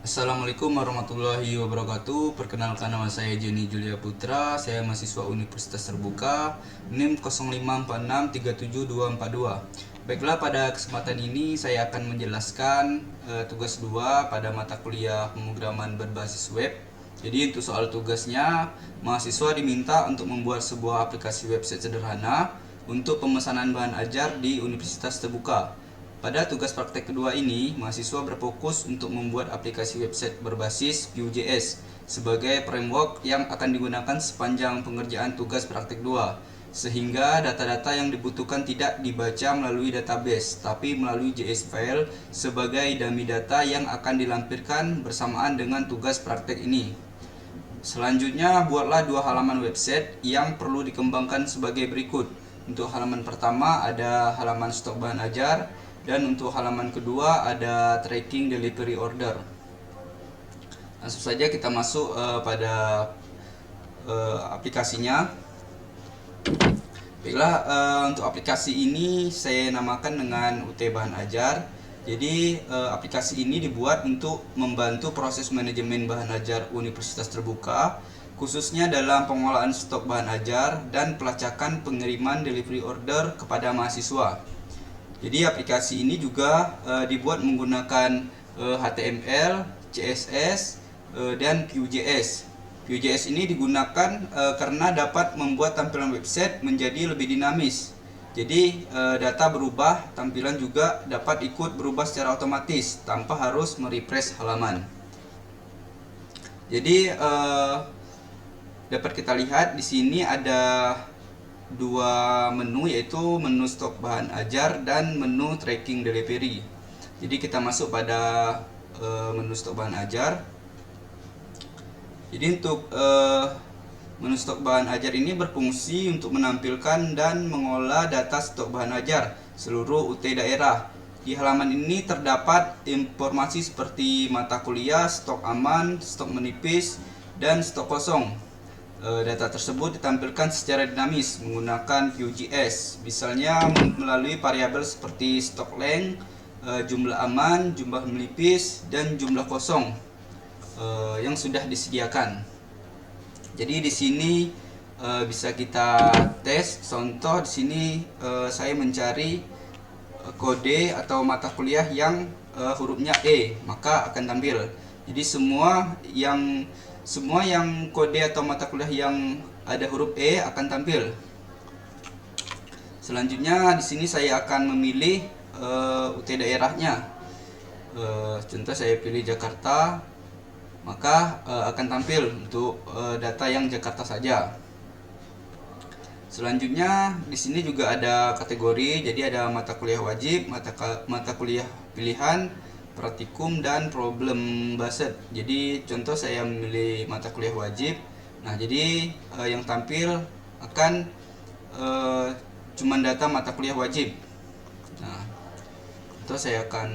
Assalamualaikum warahmatullahi wabarakatuh. Perkenalkan, nama saya Joni Julia Putra. Saya mahasiswa Universitas Terbuka NIM 0546372242. Baiklah, pada kesempatan ini saya akan menjelaskan tugas 2 pada mata kuliah pemrograman berbasis web. Jadi untuk soal tugasnya, mahasiswa diminta untuk membuat sebuah aplikasi website sederhana untuk pemesanan bahan ajar di Universitas Terbuka. Pada tugas praktek kedua ini, mahasiswa berfokus untuk membuat aplikasi website berbasis Vue.js sebagai framework yang akan digunakan sepanjang pengerjaan tugas praktek 2, sehingga data-data yang dibutuhkan tidak dibaca melalui database, tapi melalui JS file sebagai dummy data yang akan dilampirkan bersamaan dengan tugas praktek ini. Selanjutnya, buatlah 2 halaman website yang perlu dikembangkan sebagai berikut. Untuk halaman pertama ada halaman stok bahan ajar, dan untuk halaman kedua ada tracking delivery order. Langsung saja kita masuk pada aplikasinya. Baiklah, untuk aplikasi ini saya namakan dengan UT Bahan Ajar. Jadi aplikasi ini dibuat untuk membantu proses manajemen bahan ajar Universitas Terbuka, khususnya dalam pengolahan stok bahan ajar dan pelacakan pengiriman delivery order kepada mahasiswa. Jadi aplikasi ini juga dibuat menggunakan HTML, CSS, dan Vue.js. Vue.js ini digunakan karena dapat membuat tampilan website menjadi lebih dinamis. Jadi data berubah, tampilan juga dapat ikut berubah secara otomatis tanpa harus merefresh halaman. Jadi dapat kita lihat di sini ada 2 menu, yaitu menu stok bahan ajar dan menu tracking delivery. Jadi kita masuk pada menu stok bahan ajar. Jadi untuk menu stok bahan ajar ini berfungsi untuk menampilkan dan mengolah data stok bahan ajar seluruh UT daerah. Di halaman ini terdapat informasi seperti mata kuliah, stok aman, stok menipis, dan stok kosong. Data tersebut ditampilkan secara dinamis menggunakan Vue.js, misalnya melalui variabel seperti stok length, jumlah aman, jumlah menipis, dan jumlah kosong yang sudah disediakan. Jadi di sini bisa kita tes. Contoh di sini saya mencari kode atau mata kuliah yang hurufnya E, maka akan tampil. Jadi semua yang kode atau mata kuliah yang ada huruf E akan tampil. Selanjutnya di sini saya akan memilih UT daerahnya. Contoh saya pilih Jakarta, maka akan tampil untuk data yang Jakarta saja. Selanjutnya di sini juga ada kategori, jadi ada mata kuliah wajib, mata kuliah pilihan, praktikum, dan problem based. Jadi contoh saya memilih mata kuliah wajib. Nah, jadi yang tampil akan cuman data mata kuliah wajib. Nah, itu saya akan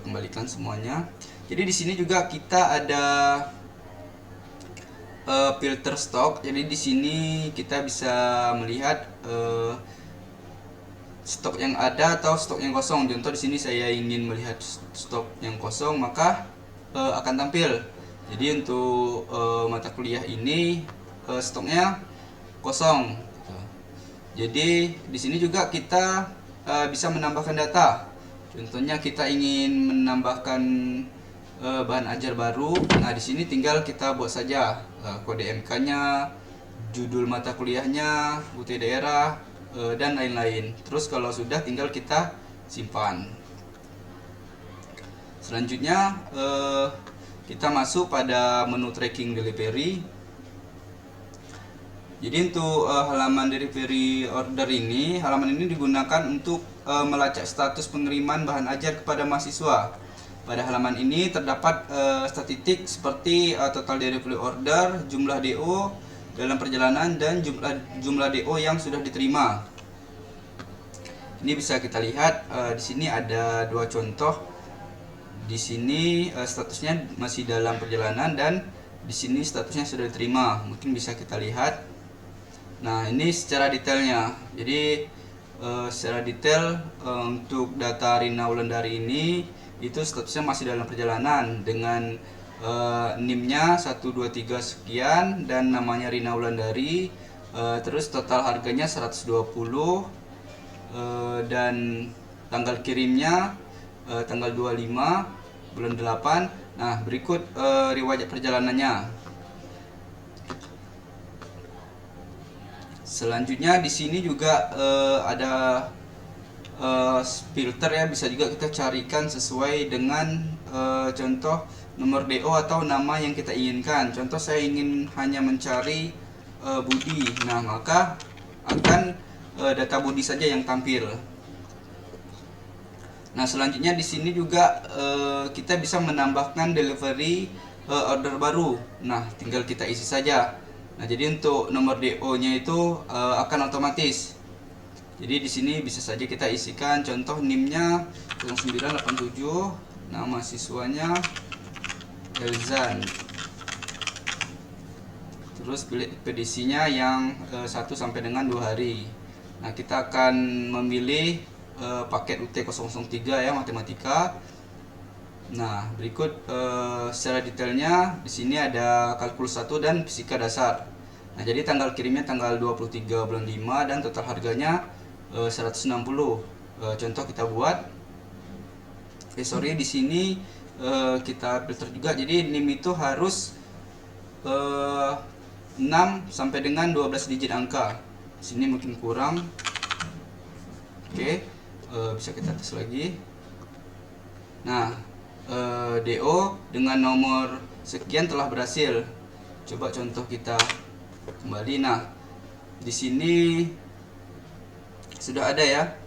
kembalikan semuanya. Jadi di sini juga kita ada filter stok. Jadi di sini kita bisa melihat stok yang ada atau stok yang kosong. Contoh di sini saya ingin melihat stok yang kosong, maka akan tampil. Jadi untuk mata kuliah ini stoknya kosong. Jadi di sini juga kita bisa menambahkan data. Contohnya kita ingin menambahkan bahan ajar baru. Nah, di sini tinggal kita buat saja kode MK-nya, judul mata kuliahnya, UT daerah, dan lain-lain. Terus kalau sudah tinggal kita simpan. Selanjutnya kita masuk pada menu tracking delivery. Jadi untuk halaman delivery order ini, halaman ini digunakan untuk melacak status pengiriman bahan ajar kepada mahasiswa. Pada halaman ini terdapat statistik seperti total delivery order, jumlah DO dalam perjalanan, dan jumlah DO yang sudah diterima. Ini bisa kita lihat di sini ada 2 contoh. Di sini statusnya masih dalam perjalanan, dan di sini statusnya sudah diterima. Mungkin bisa kita lihat. Nah, ini secara detailnya. Jadi secara detail untuk data Rina Wulandari ini itu statusnya masih dalam perjalanan dengan NIM-nya 123 sekian dan namanya Rina Wulandari. Terus total harganya 120, dan tanggal kirimnya tanggal 25 bulan 8. Nah, berikut riwayat perjalanannya. Selanjutnya di sini juga ada filter ya, bisa juga kita carikan sesuai dengan contoh nomor DO atau nama yang kita inginkan. Contoh saya ingin hanya mencari Budi, nah maka akan data Budi saja yang tampil. Nah, selanjutnya di sini juga kita bisa menambahkan delivery order baru. Nah, tinggal kita isi saja. Nah, jadi untuk nomor DO-nya itu akan otomatis. Jadi di sini bisa saja kita isikan contoh NIM-nya 0987, nama siswanya Elzan. Terus pedisinya yang 1 sampai dengan 2 hari. Nah, kita akan memilih paket UT003 ya, matematika. Nah, berikut secara detailnya di sini ada kalkulus 1 dan fisika dasar. Nah, jadi tanggal kirimnya tanggal 23 bulan 5 dan total harganya 160. Contoh kita buat. Di sini kita filter juga. Jadi NIM itu harus 6 sampai dengan 12 digit angka. Di sini mungkin kurang. Oke, bisa kita tes lagi. Nah, DO dengan nomor sekian telah berhasil. Coba contoh kita kembali. Nah, di sini sudah ada ya.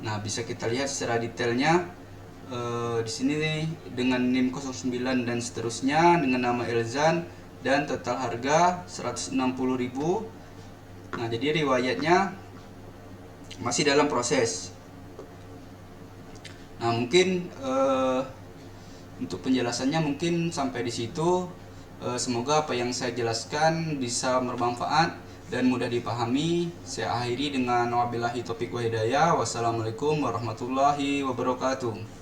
Nah, bisa kita lihat secara detailnya. Di sini nih, dengan NIM 09 dan seterusnya dengan nama Elzan dan total harga 160.000. Nah, jadi riwayatnya masih dalam proses. Nah, mungkin untuk penjelasannya mungkin sampai di situ. Semoga apa yang saya jelaskan bisa bermanfaat dan mudah dipahami. Saya akhiri dengan wabillahi taufiq wa hidayah. Wassalamualaikum warahmatullahi wabarakatuh.